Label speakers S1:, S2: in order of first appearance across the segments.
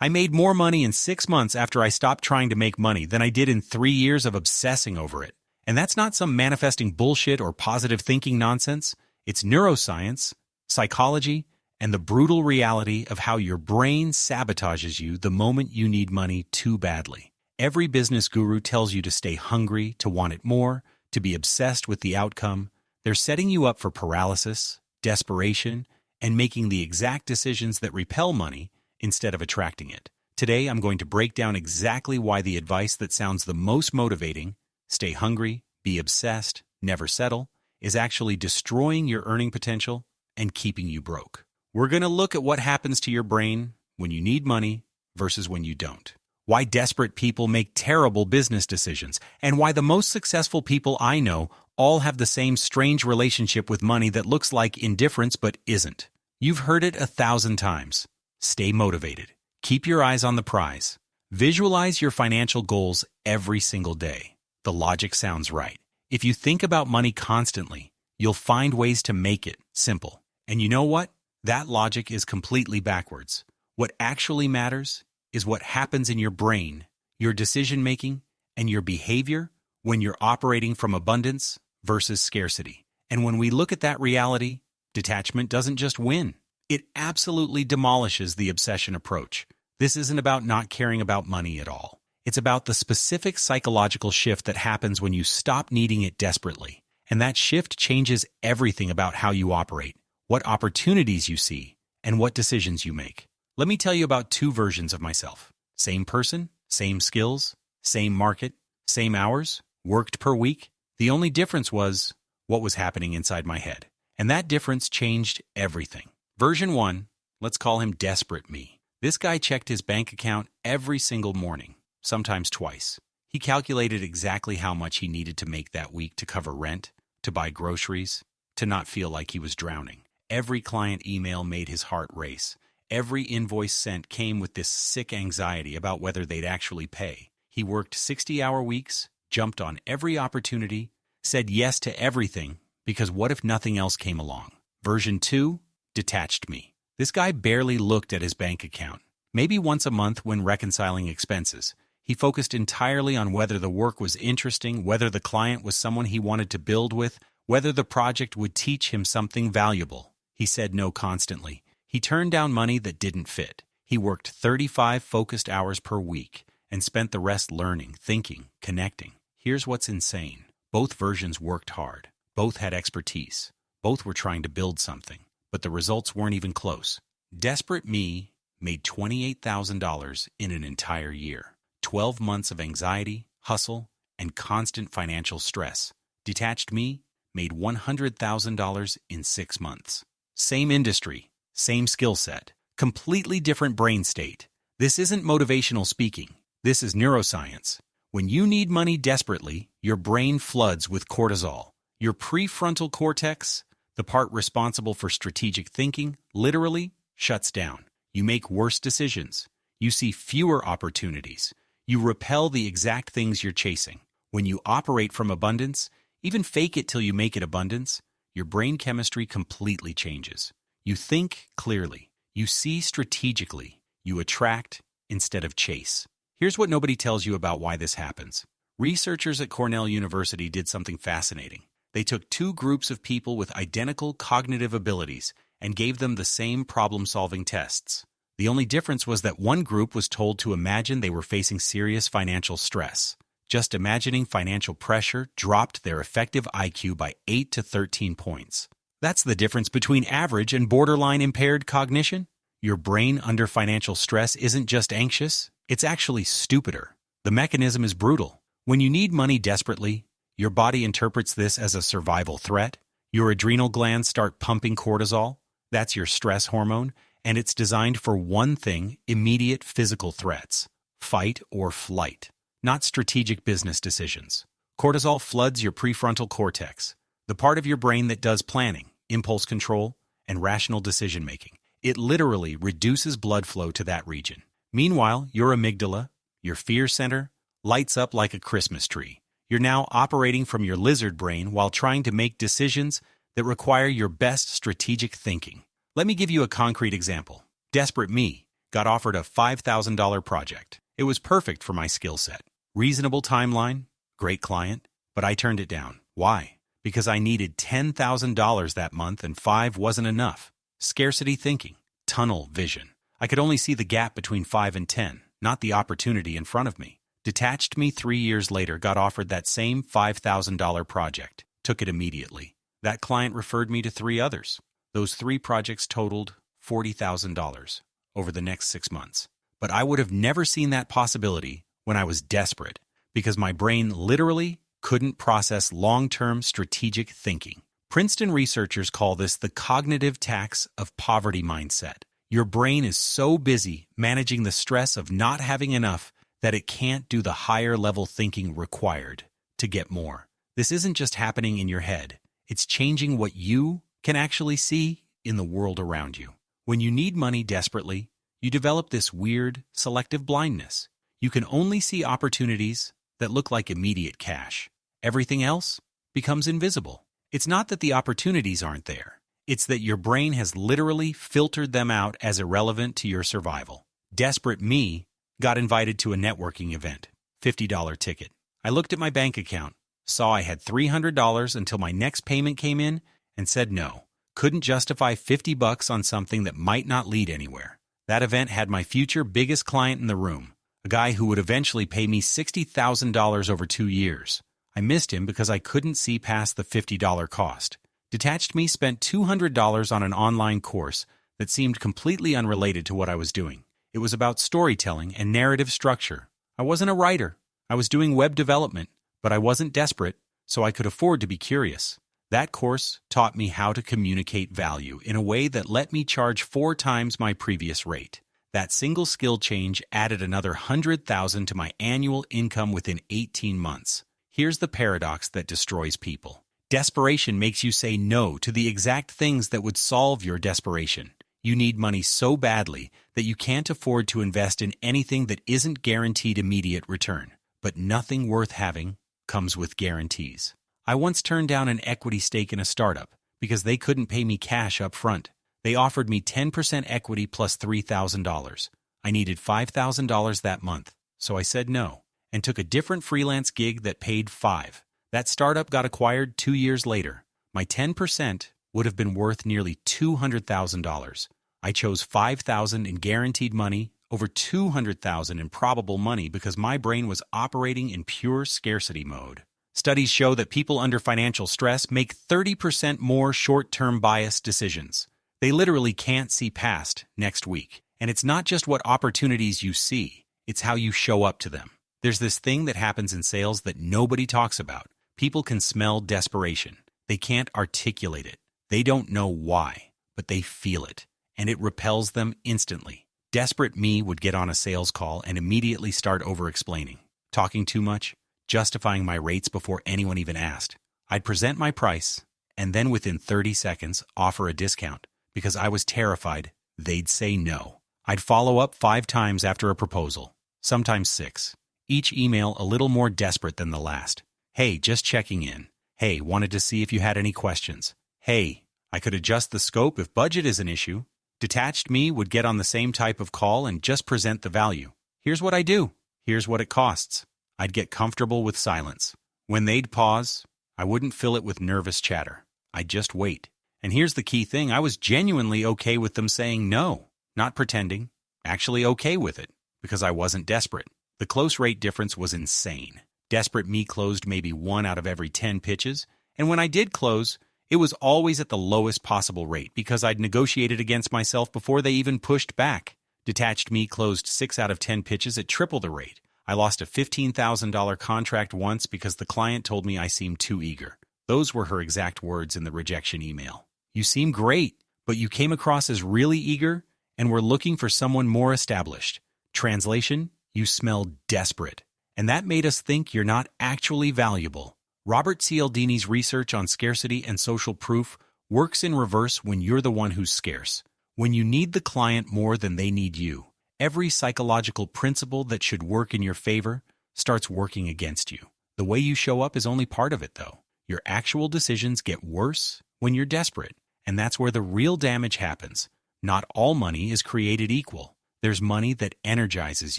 S1: I made more money in 6 months after I stopped trying to make money than I did in 3 years of obsessing over it. And that's not some manifesting bullshit or positive thinking nonsense. It's neuroscience, psychology, and the brutal reality of how your brain sabotages you the moment you need money too badly. Every business guru tells you to stay hungry, to want it more, to be obsessed with the outcome. They're setting you up for paralysis, desperation, and making the exact decisions that repel money instead of attracting it. Today, I'm going to break down exactly why the advice that sounds the most motivating, stay hungry, be obsessed, never settle, is actually destroying your earning potential and keeping you broke. We're going to look at what happens to your brain when you need money versus when you don't. Why desperate people make terrible business decisions, and why the most successful people I know all have the same strange relationship with money that looks like indifference but isn't. You've heard it 1,000 times. Stay motivated. Keep your eyes on the prize. Visualize your financial goals every single day. The logic sounds right. If you think about money constantly, you'll find ways to make it simple. And you know what? That logic is completely backwards. What actually matters is what happens in your brain, your decision-making, and your behavior when you're operating from abundance versus scarcity. And when we look at that reality, detachment doesn't just win. It absolutely demolishes the obsession approach. This isn't about not caring about money at all. It's about the specific psychological shift that happens when you stop needing it desperately. And that shift changes everything about how you operate, what opportunities you see, and what decisions you make. Let me tell you about two versions of myself. Same person, same skills, same market, same hours, worked per week. The only difference was what was happening inside my head. And that difference changed everything. Version 1, let's call him Desperate Me. This guy checked his bank account every single morning, sometimes twice. He calculated exactly how much he needed to make that week to cover rent, to buy groceries, to not feel like he was drowning. Every client email made his heart race. Every invoice sent came with this sick anxiety about whether they'd actually pay. He worked 60-hour weeks, jumped on every opportunity, said yes to everything, because what if nothing else came along? Version 2, Detached Me. This guy barely looked at his bank account. Maybe once a month when reconciling expenses. He focused entirely on whether the work was interesting, whether the client was someone he wanted to build with, whether the project would teach him something valuable. He said no constantly. He turned down money that didn't fit. He worked 35 focused hours per week and spent the rest learning, thinking, connecting. Here's what's insane. Both versions worked hard. Both had expertise. Both were trying to build something, but the results weren't even close. Desperate Me made $28,000 in an entire year. 12 months of anxiety, hustle, and constant financial stress. Detached Me made $100,000 in 6 months. Same industry, same skill set, completely different brain state. This isn't motivational speaking. This is neuroscience. When you need money desperately, your brain floods with cortisol. Your prefrontal cortex, the part responsible for strategic thinking, literally shuts down. You make worse decisions. You see fewer opportunities. You repel the exact things you're chasing. When you operate from abundance, even fake it till you make it abundance, your brain chemistry completely changes. You think clearly. You see strategically. You attract instead of chase. Here's what nobody tells you about why this happens. Researchers at Cornell University did something fascinating. They took two groups of people with identical cognitive abilities and gave them the same problem-solving tests. The only difference was that one group was told to imagine they were facing serious financial stress. Just imagining financial pressure dropped their effective IQ by 8 to 13 points. That's the difference between average and borderline impaired cognition. Your brain under financial stress isn't just anxious, it's actually stupider. The mechanism is brutal. When you need money desperately, your body interprets this as a survival threat. Your adrenal glands start pumping cortisol. That's your stress hormone, and it's designed for one thing: immediate physical threats. Fight or flight, not strategic business decisions. Cortisol floods your prefrontal cortex, the part of your brain that does planning, impulse control, and rational decision-making. It literally reduces blood flow to that region. Meanwhile, your amygdala, your fear center, lights up like a Christmas tree. You're now operating from your lizard brain while trying to make decisions that require your best strategic thinking. Let me give you a concrete example. Desperate Me got offered a $5,000 project. It was perfect for my skill set. Reasonable timeline, great client, but I turned it down. Why? Because I needed $10,000 that month and 5 wasn't enough. Scarcity thinking, tunnel vision. I could only see the gap between 5 and 10, not the opportunity in front of me. Detached me 3 years later got offered that same $5,000 project. Took it immediately. That client referred me to 3 others. Those 3 projects totaled $40,000 over the next 6 months. But I would have never seen that possibility when I was desperate, because my brain literally couldn't process long-term strategic thinking. Princeton researchers call this the cognitive tax of poverty mindset. Your brain is so busy managing the stress of not having enough that it can't do the higher-level thinking required to get more. This isn't just happening in your head. It's changing what you can actually see in the world around you. When you need money desperately, you develop this weird, selective blindness. You can only see opportunities that look like immediate cash. Everything else becomes invisible. It's not that the opportunities aren't there. It's that your brain has literally filtered them out as irrelevant to your survival. Desperate me got invited to a networking event. $50 ticket. I looked at my bank account, saw I had $300 until my next payment came in, and said no. Couldn't justify $50 on something that might not lead anywhere. That event had my future biggest client in the room, a guy who would eventually pay me $60,000 over 2 years. I missed him because I couldn't see past the $50 cost. Detached me spent $200 on an online course that seemed completely unrelated to what I was doing. It was about storytelling and narrative structure. I wasn't a writer. I was doing web development, but I wasn't desperate, so I could afford to be curious. That course taught me how to communicate value in a way that let me charge 4 times my previous rate. That single skill change added another $100,000 to my annual income within 18 months. Here's the paradox that destroys people. Desperation makes you say no to the exact things that would solve your desperation. You need money so badly that you can't afford to invest in anything that isn't guaranteed immediate return. But nothing worth having comes with guarantees. I once turned down an equity stake in a startup because they couldn't pay me cash up front. They offered me 10% equity plus $3,000. I needed $5,000 that month, so I said no, and took a different freelance gig that paid $5,000. That startup got acquired 2 years later. My 10% would have been worth nearly $200,000. I chose $5,000 in guaranteed money over $200,000 in probable money because my brain was operating in pure scarcity mode. Studies show that people under financial stress make 30% more short-term bias decisions. They literally can't see past next week. And it's not just what opportunities you see, it's how you show up to them. There's this thing that happens in sales that nobody talks about. People can smell desperation. They can't articulate it. They don't know why, but they feel it, and it repels them instantly. Desperate me would get on a sales call and immediately start over-explaining, talking too much, justifying my rates before anyone even asked. I'd present my price, and then within 30 seconds offer a discount, because I was terrified they'd say no. I'd follow up 5 times after a proposal, sometimes 6. Each email a little more desperate than the last. Hey, just checking in. Hey, wanted to see if you had any questions. Hey, I could adjust the scope if budget is an issue. Detached me would get on the same type of call and just present the value. Here's what I do. Here's what it costs. I'd get comfortable with silence. When they'd pause, I wouldn't fill it with nervous chatter. I'd just wait. And here's the key thing. I was genuinely okay with them saying no. Not pretending. Actually okay with it. Because I wasn't desperate. The close rate difference was insane. Desperate me closed maybe 1 out of every 10 pitches, and when I did close, it was always at the lowest possible rate because I'd negotiated against myself before they even pushed back. Detached me closed 6 out of 10 pitches at triple the rate. I lost a $15,000 contract once because the client told me I seemed too eager. Those were her exact words in the rejection email. You seem great, but you came across as really eager and were looking for someone more established. Translation, you smell desperate. And that made us think you're not actually valuable. Robert Cialdini's research on scarcity and social proof works in reverse when you're the one who's scarce. When you need the client more than they need you, every psychological principle that should work in your favor starts working against you. The way you show up is only part of it, though. Your actual decisions get worse when you're desperate, and that's where the real damage happens. Not all money is created equal. There's money that energizes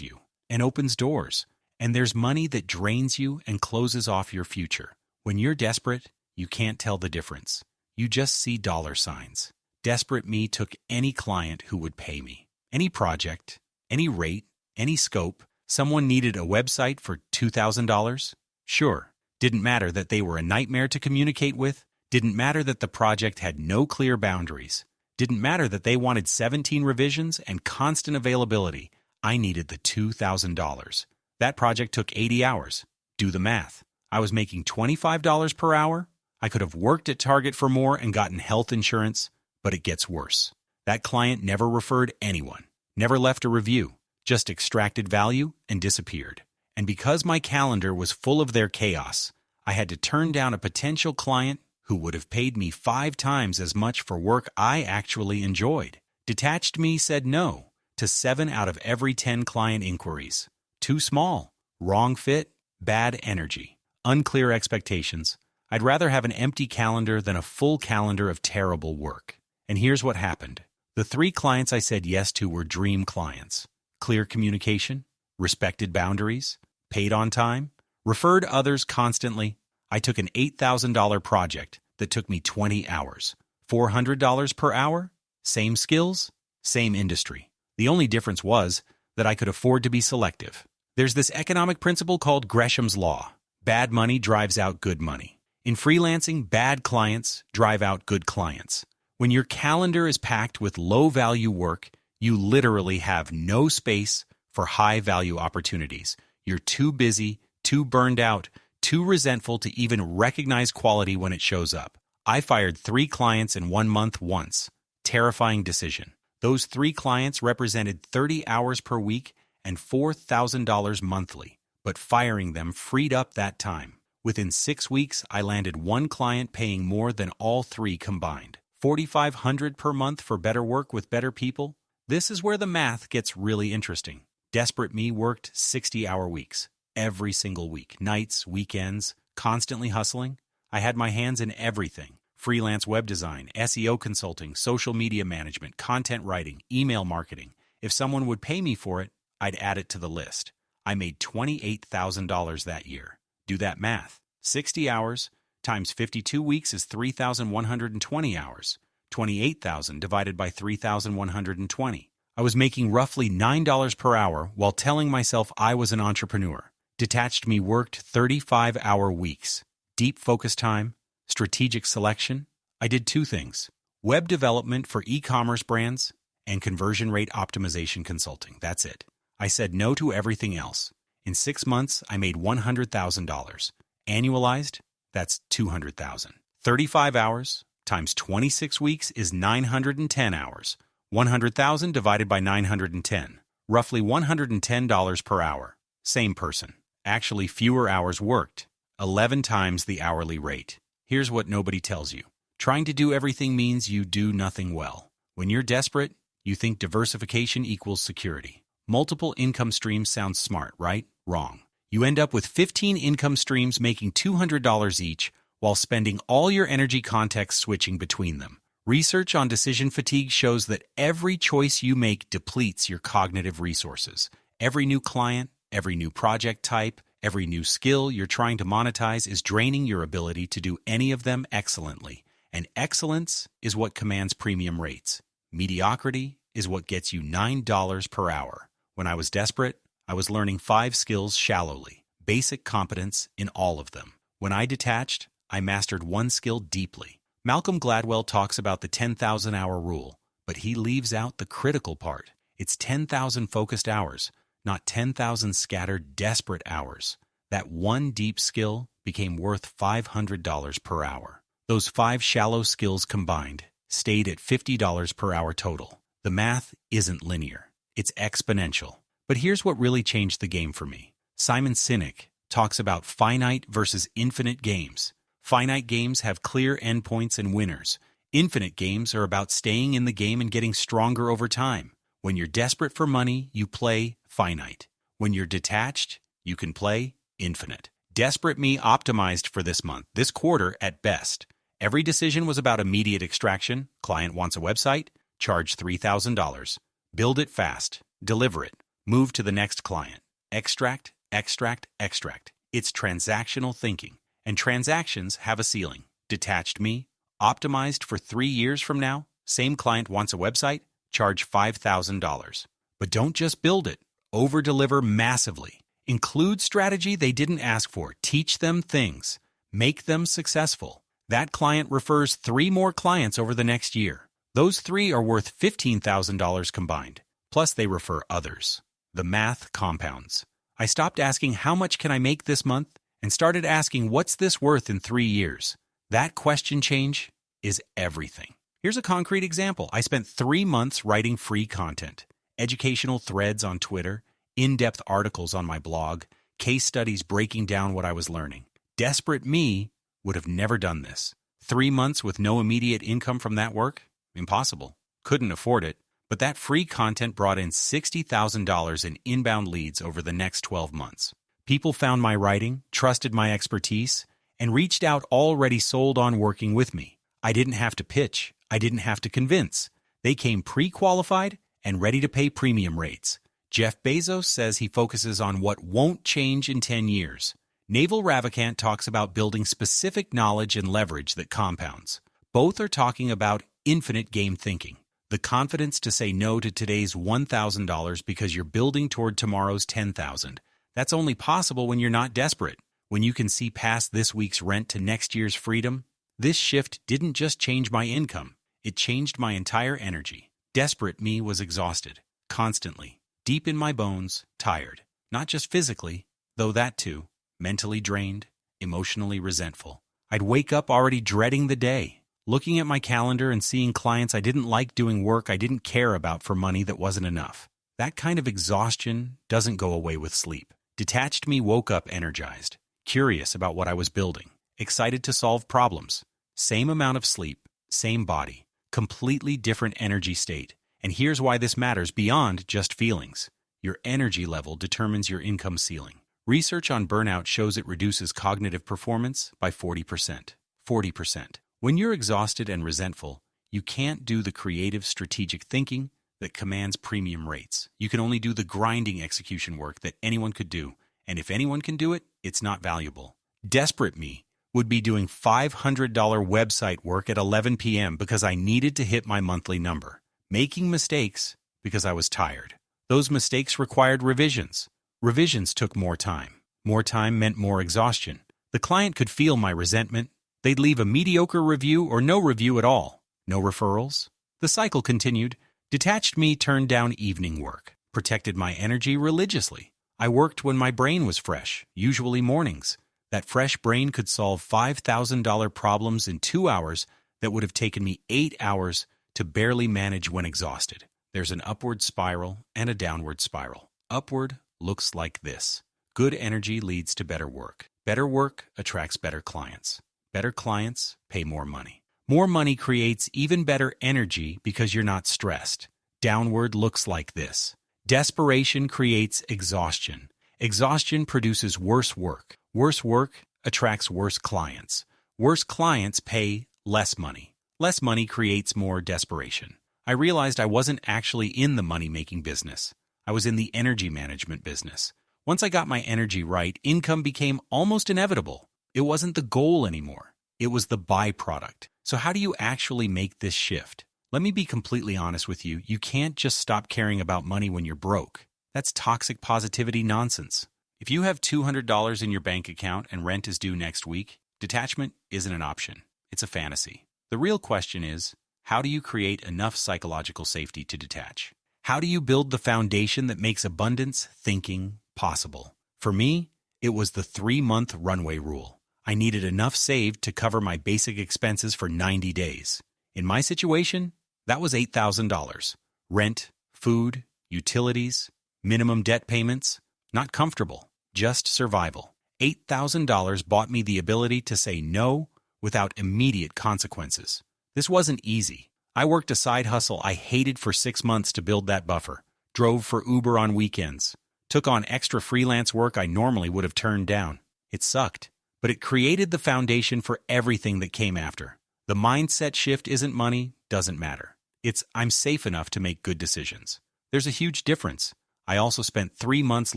S1: you and opens doors. And there's money that drains you and closes off your future. When you're desperate, you can't tell the difference. You just see dollar signs. Desperate me took any client who would pay me. Any project, any rate, any scope. Someone needed a website for $2,000? Sure. Didn't matter that they were a nightmare to communicate with. Didn't matter that the project had no clear boundaries. Didn't matter that they wanted 17 revisions and constant availability. I needed the $2,000. That project took 80 hours. Do the math. I was making $25 per hour. I could have worked at Target for more and gotten health insurance, but it gets worse. That client never referred anyone, never left a review, just extracted value and disappeared. And because my calendar was full of their chaos, I had to turn down a potential client who would have paid me 5 times as much for work I actually enjoyed. Detached me said no to 7 out of every 10 client inquiries. Too small, wrong fit, bad energy, unclear expectations. I'd rather have an empty calendar than a full calendar of terrible work. And here's what happened. The 3 clients I said yes to were dream clients. Clear communication, respected boundaries, paid on time, referred others constantly. I took an $8,000 project that took me 20 hours. $400 per hour, same skills, same industry. The only difference was that I could afford to be selective. There's this economic principle called Gresham's Law. Bad money drives out good money. In freelancing, bad clients drive out good clients. When your calendar is packed with low-value work, you literally have no space for high-value opportunities. You're too busy, too burned out, too resentful to even recognize quality when it shows up. I fired 3 clients in 1 month once. Terrifying decision. Those 3 clients represented 30 hours per week and $4,000 monthly, but firing them freed up that time. Within 6 weeks, I landed 1 client paying more than all 3 combined. $4,500 per month for better work with better people? This is where the math gets really interesting. Desperate me worked 60-hour weeks, every single week, nights, weekends, constantly hustling. I had my hands in everything. Freelance web design, SEO consulting, social media management, content writing, email marketing. If someone would pay me for it, I'd add it to the list. I made $28,000 that year. Do that math. 60 hours times 52 weeks is 3,120 hours. 28,000 divided by 3,120. I was making roughly $9 per hour while telling myself I was an entrepreneur. Detached me worked 35-hour weeks. Deep focus time, strategic selection. I did 2 things. Web development for e-commerce brands and conversion rate optimization consulting. That's it. I said no to everything else. In 6 months, I made $100,000. Annualized, that's $200,000. 35 hours times 26 weeks is 910 hours. 100,000 divided by 910. Roughly $110 per hour. Same person. Actually, fewer hours worked. 11 times the hourly rate. Here's what nobody tells you. Trying to do everything means you do nothing well. When you're desperate, you think diversification equals security. Multiple income streams sounds smart, right? Wrong. You end up with 15 income streams making $200 each while spending all your energy context switching between them. Research on decision fatigue shows that every choice you make depletes your cognitive resources. Every new client, every new project type, every new skill you're trying to monetize is draining your ability to do any of them excellently. And excellence is what commands premium rates. Mediocrity is what gets you $9 per hour. When I was desperate, I was learning 5 skills shallowly, basic competence in all of them. When I detached, I mastered 1 skill deeply. Malcolm Gladwell talks about the 10,000-hour rule, but he leaves out the critical part. It's 10,000 focused hours, not 10,000 scattered, desperate hours. That 1 deep skill became worth $500 per hour. Those 5 shallow skills combined stayed at $50 per hour total. The math isn't linear. It's exponential. But here's what really changed the game for me. Simon Sinek talks about finite versus infinite games. Finite games have clear endpoints and winners. Infinite games are about staying in the game and getting stronger over time. When you're desperate for money, you play finite. When you're detached, you can play infinite. Desperate Me optimized for this month, this quarter at best. Every decision was about immediate extraction. Client wants a website, charge $3,000. Build it fast. deliver it, move to the next client. Extract, extract, extract. It's transactional thinking, and transactions have a ceiling. Detached me, optimized for 3 years from now, same client wants a website, charge $5,000. But don't just build it, over-deliver massively. Include strategy they didn't ask for, teach them things, make them successful. That client refers 3 more clients over the next year. Those 3 are worth $15,000 combined, plus they refer others. The math compounds. I stopped asking how much can I make this month and started asking what's this worth in 3 years. That question change is everything. Here's a concrete example. I spent 3 months writing free content, educational threads on Twitter, in-depth articles on my blog, case studies breaking down what I was learning. Desperate me would have never done this. 3 months with no immediate income from that work? Impossible. Couldn't afford it. But that free content brought in $60,000 in inbound leads over the next 12 months. People found my writing, trusted my expertise, and reached out already sold on working with me. I didn't have to pitch. I didn't have to convince. They came pre-qualified and ready to pay premium rates. Jeff Bezos says he focuses on what won't change in 10 years. Naval Ravikant talks about building specific knowledge and leverage that compounds. Both are talking about infinite game thinking. The confidence to say no to today's $1,000 because you're building toward tomorrow's $10,000. That's only possible when you're not desperate. When you can see past this week's rent to next year's freedom. This shift didn't just change my income. It changed my entire energy. Desperate me was exhausted, constantly, deep in my bones, tired. Not just physically, though that too. Mentally drained, emotionally resentful. I'd wake up already dreading the day, looking at my calendar and seeing clients I didn't like doing work I didn't care about for money that wasn't enough. That kind of exhaustion doesn't go away with sleep. Detached me woke up energized, curious about what I was building, excited to solve problems. Same amount of sleep, same body, completely different energy state. And here's why this matters beyond just feelings. Your energy level determines your income ceiling. Research on burnout shows it reduces cognitive performance by 40%. 40%. When you're exhausted and resentful, you can't do the creative, strategic thinking that commands premium rates. You can only do the grinding execution work that anyone could do. And if anyone can do it, it's not valuable. Desperate me would be doing $500 website work at 11 p.m. because I needed to hit my monthly number. Making mistakes because I was tired. Those mistakes required revisions. Revisions took more time. More time meant more exhaustion. The client could feel my resentment. They'd leave a mediocre review or no review at all. No referrals. The cycle continued. Detached me turned down evening work. Protected my energy religiously. I worked when my brain was fresh, usually mornings. That fresh brain could solve $5,000 problems in 2 hours that would have taken me 8 hours to barely manage when exhausted. There's an upward spiral and a downward spiral. Upward looks like this. Good energy leads to better work. Better work attracts better clients. Better clients pay more money. More money creates even better energy because you're not stressed. Downward looks like this. Desperation creates exhaustion. Exhaustion produces worse work. Worse work attracts worse clients. Worse clients pay less money. Less money creates more desperation. I realized I wasn't actually in the money-making business. I was in the energy management business. Once I got my energy right, income became almost inevitable. It wasn't the goal anymore. It was the byproduct. So how do you actually make this shift? Let me be completely honest with you. You can't just stop caring about money when you're broke. That's toxic positivity nonsense. If you have $200 in your bank account and rent is due next week, detachment isn't an option. It's a fantasy. The real question is, how do you create enough psychological safety to detach? How do you build the foundation that makes abundance thinking possible? For me, it was the 3-month runway rule. I needed enough saved to cover my basic expenses for 90 days. In my situation, that was $8,000. Rent, food, utilities, minimum debt payments. Not comfortable, just survival. $8,000 bought me the ability to say no without immediate consequences. This wasn't easy. I worked a side hustle I hated for 6 months to build that buffer. Drove for Uber on weekends. Took on extra freelance work I normally would have turned down. It sucked, but it created the foundation for everything that came after. The mindset shift isn't money, doesn't matter. It's I'm safe enough to make good decisions. There's a huge difference. I also spent 3 months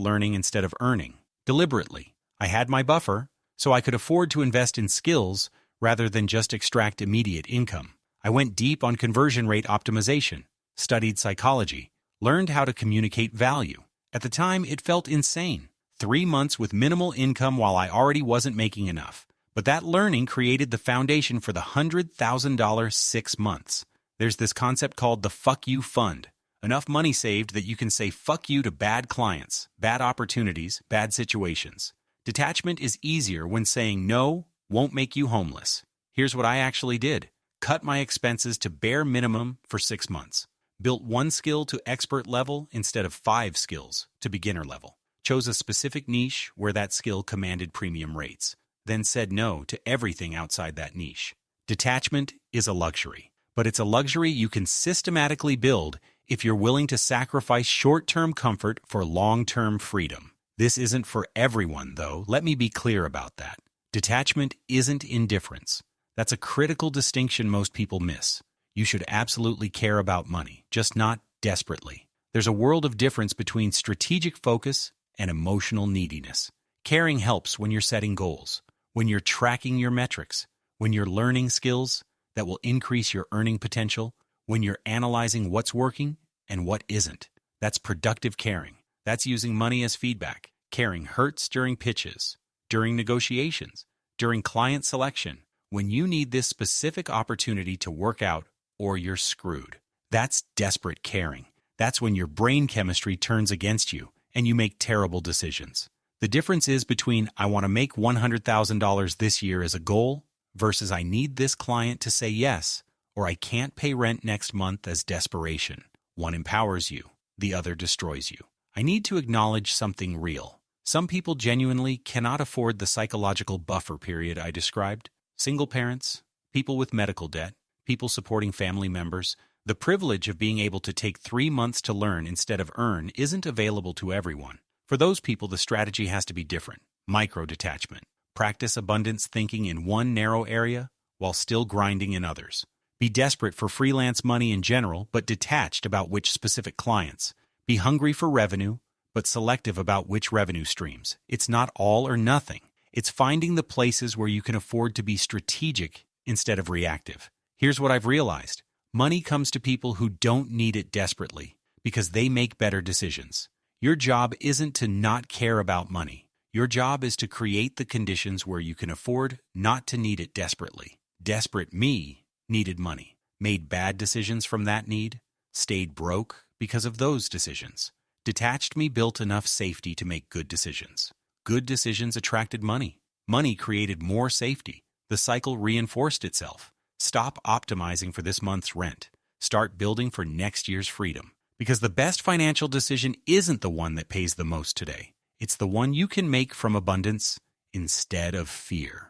S1: learning instead of earning, deliberately. I had my buffer, so I could afford to invest in skills rather than just extract immediate income. I went deep on conversion rate optimization, studied psychology, learned how to communicate value. At the time, it felt insane. 3 months with minimal income while I already wasn't making enough. But that learning created the foundation for the $100,000 6 months. There's this concept called the fuck you fund. Enough money saved that you can say fuck you to bad clients, bad opportunities, bad situations. Detachment is easier when saying no won't make you homeless. Here's what I actually did. Cut my expenses to bare minimum for 6 months. Built 1 skill to expert level instead of 5 skills to beginner level. Chose a specific niche where that skill commanded premium rates. Then said no to everything outside that niche. Detachment is a luxury, but it's a luxury you can systematically build if you're willing to sacrifice short-term comfort for long-term freedom. This isn't for everyone, though. Let me be clear about that. Detachment isn't indifference. That's a critical distinction most people miss. You should absolutely care about money, just not desperately. There's a world of difference between strategic focus and emotional neediness. Caring helps when you're setting goals, when you're tracking your metrics, when you're learning skills that will increase your earning potential, when you're analyzing what's working and what isn't. That's productive caring. That's using money as feedback. Caring hurts during pitches, during negotiations, during client selection, when you need this specific opportunity to work out or you're screwed. That's desperate caring. That's when your brain chemistry turns against you and you make terrible decisions. The difference is between I want to make $100,000 this year as a goal versus I need this client to say yes or I can't pay rent next month as desperation. One empowers you, the other destroys you. I need to acknowledge something real. Some people genuinely cannot afford the psychological buffer period I described. Single parents, people with medical debt, people supporting family members. The privilege of being able to take 3 months to learn instead of earn isn't available to everyone. For those people, the strategy has to be different. Micro-detachment. Practice abundance thinking in one narrow area while still grinding in others. Be desperate for freelance money in general, but detached about which specific clients. Be hungry for revenue, but selective about which revenue streams. It's not all or nothing. It's finding the places where you can afford to be strategic instead of reactive. Here's what I've realized. Money comes to people who don't need it desperately because they make better decisions. Your job isn't to not care about money. Your job is to create the conditions where you can afford not to need it desperately. Desperate me needed money, made bad decisions from that need, stayed broke because of those decisions. Detached me built enough safety to make good decisions. Good decisions attracted money. Money created more safety. The cycle reinforced itself. Stop optimizing for this month's rent. Start building for next year's freedom. Because the best financial decision isn't the one that pays the most today. It's the one you can make from abundance instead of fear.